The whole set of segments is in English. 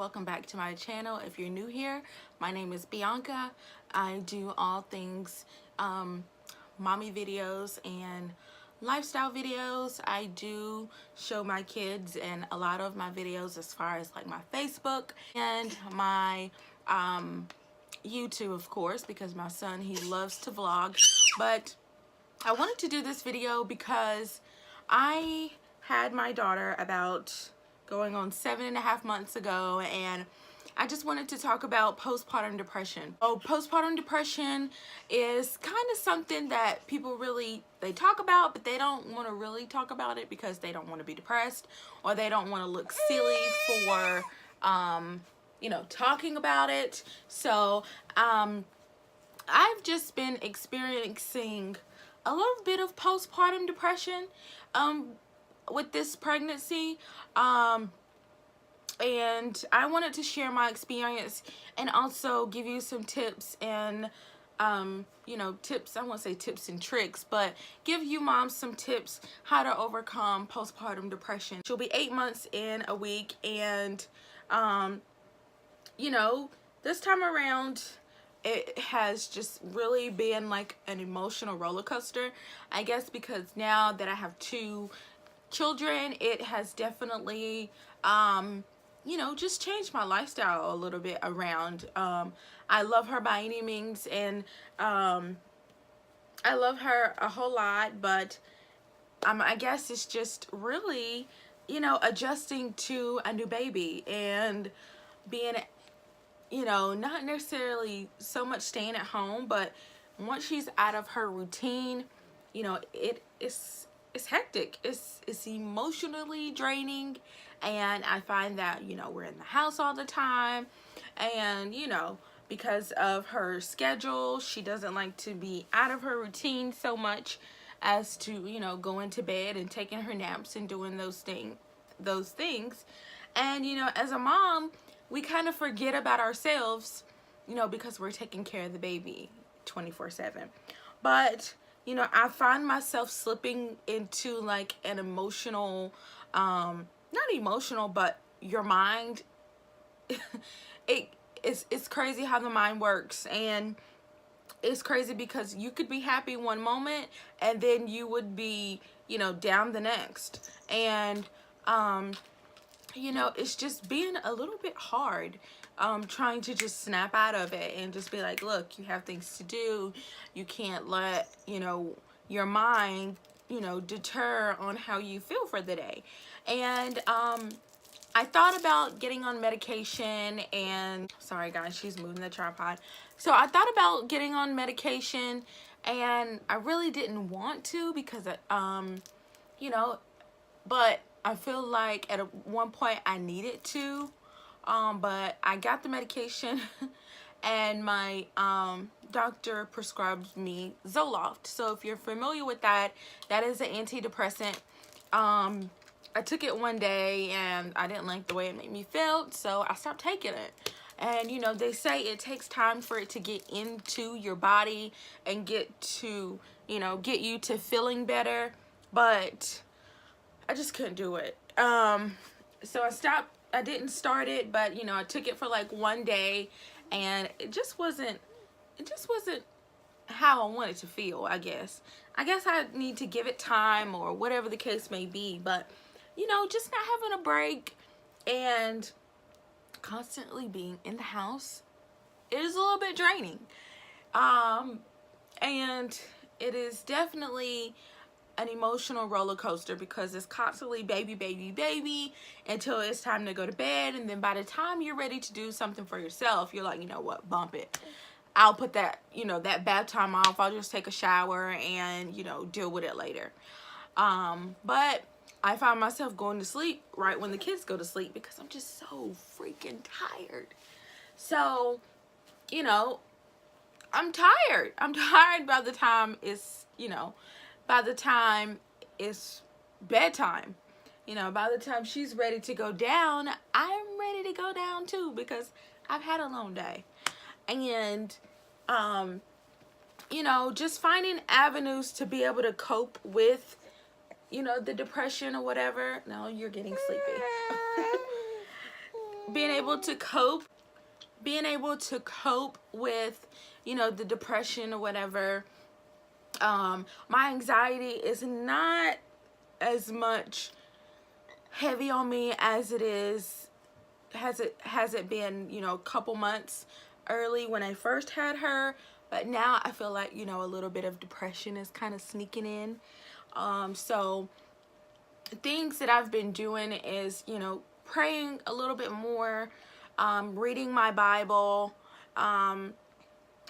welcome back to my channel. If you're new here, my name is Bianca. I do all things mommy videos and lifestyle videos. I do show my kids in a lot of my videos as far as like my Facebook and my YouTube, of course, because my son, he loves to vlog. But I wanted to do this video because I had my daughter about going on 7.5 months ago, and I just wanted to talk about postpartum depression. Oh, postpartum depression is kind of something that people really, they talk about, but they don't want to really talk about it because they don't want to be depressed, or they don't want to look silly for you know, talking about it. So I've just been experiencing a little bit of postpartum depression with this pregnancy, and I wanted to share my experience and also give you some tips and you know, tips, I won't say tips and tricks, but give you moms some tips how to overcome postpartum depression. She'll be 8 months in a week, and you know, this time around it has just really been like an emotional roller coaster, I guess, because now that I have 2 children, it has definitely you know, just changed my lifestyle a little bit around. I love her by any means, and I love her a whole lot, but I guess it's just really, you know, adjusting to a new baby and being, you know, not necessarily so much staying at home, but once she's out of her routine, you know, it's hectic. It's emotionally draining, and I find that, you know, we're in the house all the time, and you know, because of her schedule, she doesn't like to be out of her routine so much as to, you know, going to bed and taking her naps and doing those things. And you know, as a mom, we kind of forget about ourselves, you know, because we're taking care of the baby 24/7. But you know, I find myself slipping into like an emotional, not emotional, but your mind, it's crazy how the mind works. And it's crazy because you could be happy one moment and then you would be, you know, down the next. And you know, it's just being a little bit hard, trying to just snap out of it and just be like, look, you have things to do. You can't let, you know, your mind, you know, deter on how you feel for the day. And I thought about getting on medication, and sorry guys, she's moving the tripod. So I thought about getting on medication, and I really didn't want to because you know, but I feel like at one point I needed to, but I got the medication and my doctor prescribed me Zoloft. So if you're familiar with that, that is an antidepressant. I took it one day and I didn't like the way it made me feel, so I stopped taking it. And you know, they say it takes time for it to get into your body and get to, you know, get you to feeling better, but I just couldn't do it. So I stopped. I didn't start it, but you know, I took it for like one day, and it just wasn't how I wanted to feel. I guess I need to give it time, or whatever the case may be. But you know, just not having a break and constantly being in the house is a little bit draining. And it is definitely an emotional roller coaster because it's constantly baby, baby, baby until it's time to go to bed. And then by the time you're ready to do something for yourself, you're like, you know what, bump it. I'll put that, you know, that bath time off. I'll just take a shower and, you know, deal with it later. But I find myself going to sleep right when the kids go to sleep because I'm just so freaking tired. So, you know, I'm tired. I'm tired by the time it's, you know, by the time it's bedtime. You know, by the time she's ready to go down, I'm ready to go down too because I've had a long day. And you know, just finding avenues to be able to cope with, you know, the depression or whatever. No, you're getting sleepy. being able to cope with, you know, the depression or whatever. My anxiety is not as much heavy on me as it is, has it been, you know, a couple months early when I first had her. But now I feel like, you know, a little bit of depression is kind of sneaking in. So things that I've been doing is, you know, praying a little bit more, reading my Bible,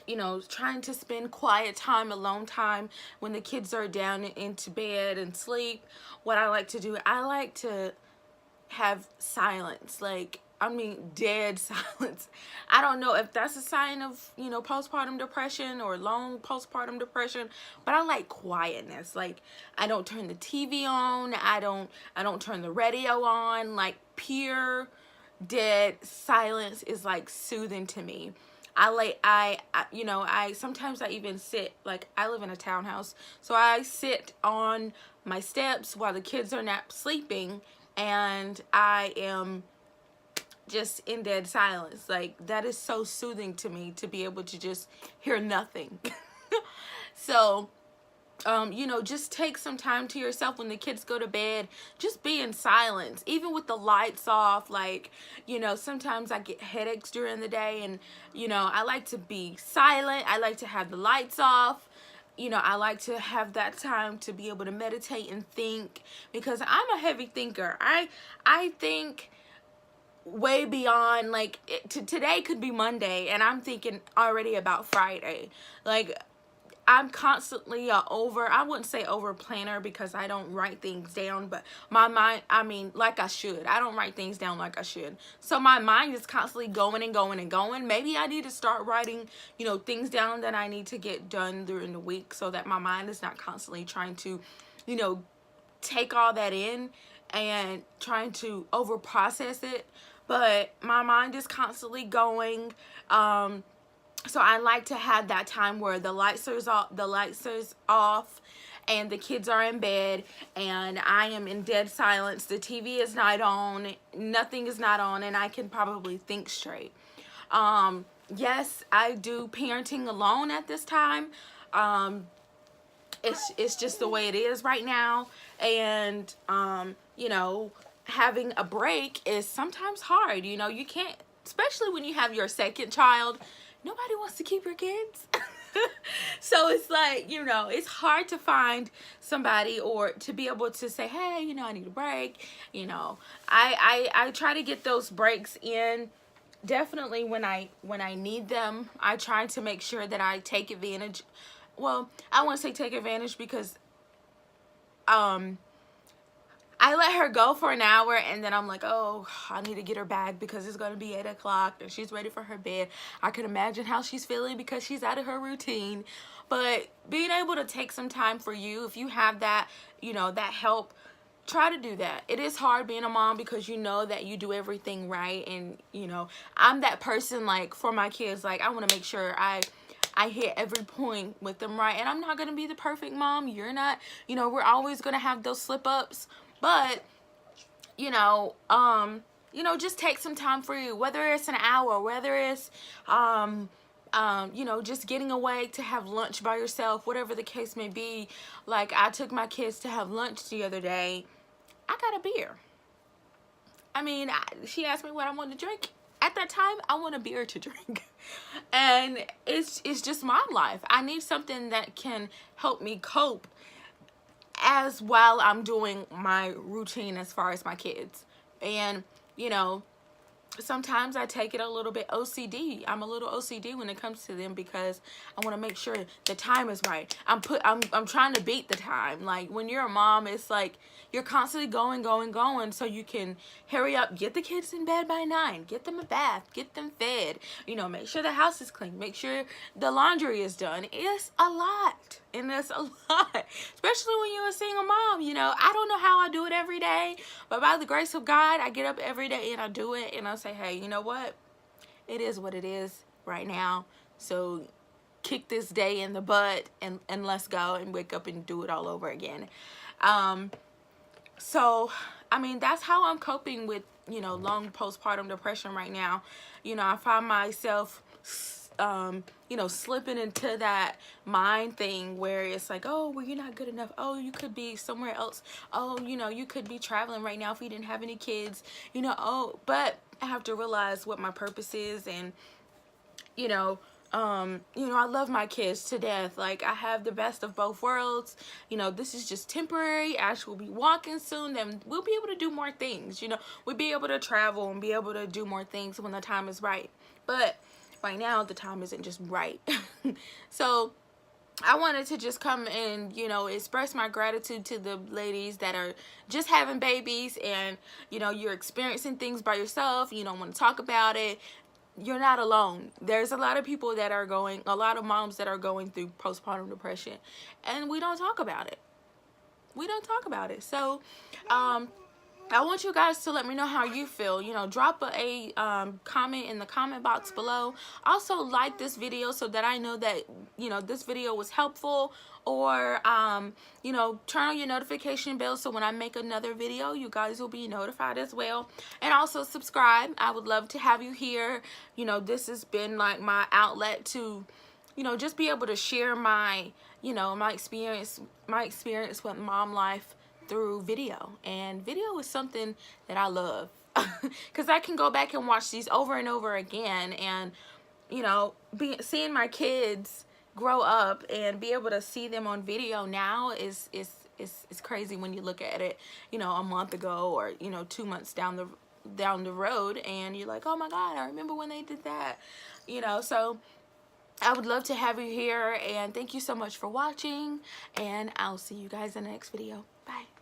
you know, trying to spend quiet time, alone time when the kids are down into bed and sleep. What I like to do, I like to have silence, like, I mean, dead silence. I don't know if that's a sign of, you know, postpartum depression or long postpartum depression, but I like quietness. Like, I don't turn the TV on. I don't turn the radio on. Like, pure dead silence is like soothing to me. You know, sometimes I even sit, like, I live in a townhouse, so I sit on my steps while the kids are not sleeping, and I am just in dead silence. Like, that is so soothing to me, to be able to just hear nothing. So, you know, just take some time to yourself when the kids go to bed. Just be in silence, even with the lights off. Like, you know, sometimes I get headaches during the day, and, you know, I like to be silent. I like to have the lights off. You know, I like to have that time to be able to meditate and think, because I'm a heavy thinker. I think way beyond, like, today could be Monday and I'm thinking already about Friday. Like, I'm constantly I wouldn't say over planner, because I don't write things down, but my mind, I mean, like I should. I don't write things down like I should. So my mind is constantly going and going and going. Maybe I need to start writing, you know, things down that I need to get done during the week, so that my mind is not constantly trying to, you know, take all that in and trying to over process it. But my mind is constantly going. So I like to have that time where the lights are off and the kids are in bed and I am in dead silence. The TV is not on, nothing is not on, and I can probably think straight. Yes, I do parenting alone at this time. It's just the way it is right now. And, you know, having a break is sometimes hard. You know, you can't, especially when you have your second child. Nobody wants to keep your kids. So it's like, you know, it's hard to find somebody or to be able to say, hey, you know, I need a break. You know, I try to get those breaks in definitely when I need them. I try to make sure that I take advantage. Well, I want to say take advantage, because I let her go for an hour and then I'm like, oh, I need to get her back because it's going to be 8 o'clock and she's ready for her bed. I can imagine how she's feeling because she's out of her routine. But being able to take some time for you, if you have that, you know, that help, try to do that. It is hard being a mom because you know that you do everything right. And, you know, I'm that person, like, for my kids, like, I want to make sure I hit every point with them right. And I'm not going to be the perfect mom. You're not. You know, we're always going to have those slip-ups. But, you know, just take some time for you, whether it's an hour, whether it's, you know, just getting away to have lunch by yourself, whatever the case may be. Like, I took my kids to have lunch the other day. I got a beer. I mean, she asked me what I wanted to drink. At that time, I want a beer to drink. And it's just my life. I need something that can help me cope as while I'm doing my routine as far as my kids. And, you know, sometimes I take it a little bit OCD. I'm a little OCD when it comes to them because I want to make sure the time is right. I'm trying to beat the time. Like, when you're a mom, it's like you're constantly going, so you can hurry up, get the kids in bed by 9, get them a bath, get them fed, you know, make sure the house is clean, make sure the laundry is done. It's a lot. And that's a lot, especially when you're a single mom. You know, I don't know how I do it every day, but by the grace of God, I get up every day and I do it, and I say, hey, you know what? It is what it is right now. So kick this day in the butt and let's go and wake up and do it all over again. So, I mean, that's how I'm coping with you know, long postpartum depression right now, you know, I find myself you know, slipping into that mind thing where it's like, oh, well, you're not good enough. Oh, you could be somewhere else. Oh, you know, you could be traveling right now if you didn't have any kids, you know. Oh, but I have to realize what my purpose is. And you know, I love my kids to death. Like, I have the best of both worlds. You know, this is just temporary. Ash will be walking soon, then we'll be able to do more things. You know, we'll be able to travel and be able to do more things when the time is right. But right now, the time isn't just right. So I wanted to just come and, you know, express my gratitude to the ladies that are just having babies, and, you know, you're experiencing things by yourself. You don't want to talk about it. You're not alone. There's a lot of people that are going, a lot of moms that are going through postpartum depression, and we don't talk about it. We don't talk about it. So, I want you guys to let me know how you feel. You know, drop a comment in the comment box below. Also, like this video so that I know that, you know, this video was helpful. Or, you know, turn on your notification bell so when I make another video, you guys will be notified as well. And also subscribe. I would love to have you here. You know, this has been like my outlet to, you know, just be able to share my, you know, my experience with mom life through video. And video is something that I love because I can go back and watch these over and over again, and, you know, seeing my kids grow up and be able to see them on video now is crazy when you look at it, you know, a month ago, or, you know, 2 months down the road, and you're like, oh my God, I remember when they did that, you know. So I would love to have you here, and thank you so much for watching, and I'll see you guys in the next video. Bye.